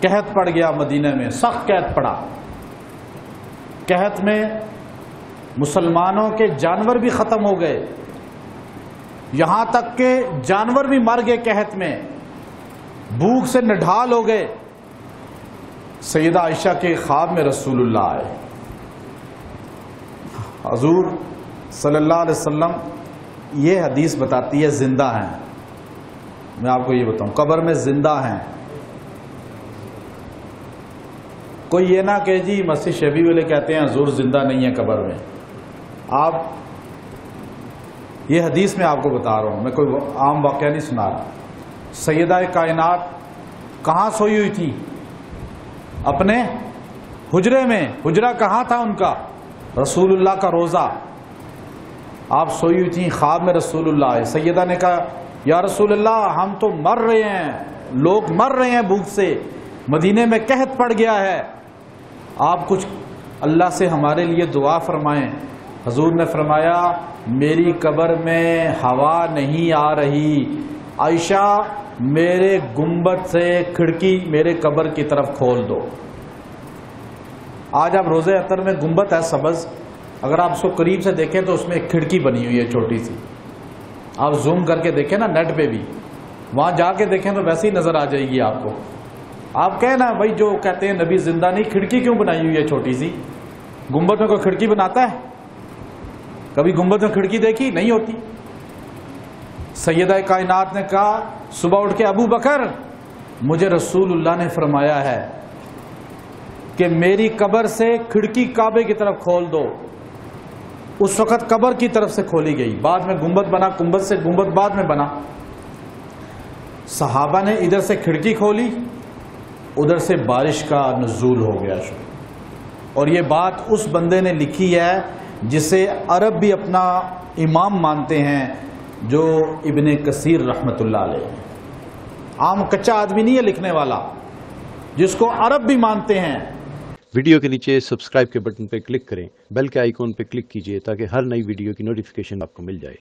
قحط پڑ گیا مدینہ میں، سخت قحط پڑا۔ قحط میں مسلمانوں کے جانور بھی ختم ہو گئے، یہاں تک کہ جانور بھی مر گئے قحط میں، بھوک سے نڈھال ہو گئے۔ سیدہ عائشہ کے خواب میں رسول اللہ آئے، حضور صلی اللہ علیہ وسلم، یہ حدیث بتاتی ہے زندہ ہیں۔ میں آپ کو یہ بتاؤں، قبر میں زندہ ہیں۔ کوئی یہ نہ کہ جی مسجد شبی والے کہتے ہیں حضور زندہ نہیں ہے قبر میں۔ آپ یہ حدیث میں آپ کو بتا رہا ہوں، میں کوئی عام واقعہ نہیں سنا رہا۔ سیدہ کائنات کہاں سوئی ہوئی تھی؟ اپنے حجرے میں۔ حجرہ کہاں تھا ان کا؟ رسول اللہ کا روضہ۔ آپ سوئی ہوئی تھیں، خواب میں رسول اللہ آئے۔ سیدہ نے کہا یا رسول اللہ ہم تو مر رہے ہیں، لوگ مر رہے ہیں بھوک سے، مدینے میں قحط پڑ گیا ہے، آپ کچھ اللہ سے ہمارے لیے دعا فرمائیں۔ حضور نے فرمایا میری قبر میں ہوا نہیں آ رہی، عائشہ میرے گنبد سے کھڑکی میرے قبر کی طرف کھول دو۔ آج آپ روضہ اطہر میں گنبد ہے سبز، اگر آپ اس کو قریب سے دیکھیں تو اس میں ایک کھڑکی بنی ہوئی ہے چھوٹی سی، آپ زوم کر کے دیکھیں نا نیٹ پہ بھی، وہاں جا کے دیکھیں تو ویسے ہی نظر آ جائے گی آپ کو۔ آپ کہیں نا بھائی جو کہتے ہیں نبی زندہ نہیں، کھڑکی کیوں بنائی ہوئی ہے چھوٹی سی؟ گنبد میں کوئی کھڑکی بناتا ہے؟ کبھی گنبد میں کھڑکی دیکھی؟ نہیں ہوتی۔ سیدہ کائنات نے کہا صبح اٹھ کے ابو بکر مجھے رسول اللہ نے فرمایا ہے کہ میری قبر سے کھڑکی کعبے کی طرف کھول دو۔ اس وقت قبر کی طرف سے کھولی گئی، بعد میں گنبد بنا، گنبد سے گنبد بعد میں بنا۔ صحابہ نے ادھر سے کھڑکی کھولی، ادھر سے بارش کا نزول ہو گیا شروع۔ اور یہ بات اس بندے نے لکھی ہے جسے عرب بھی اپنا امام مانتے ہیں، جو ابن کثیر رحمۃ اللہ علیہ۔ عام کچا آدمی نہیں ہے لکھنے والا، جس کو عرب بھی مانتے ہیں۔ ویڈیو کے نیچے سبسکرائب کے بٹن پہ کلک کریں، بیل کے آئیکن پہ کلک کیجئے تاکہ ہر نئی ویڈیو کی نوٹیفیکیشن آپ کو مل جائے۔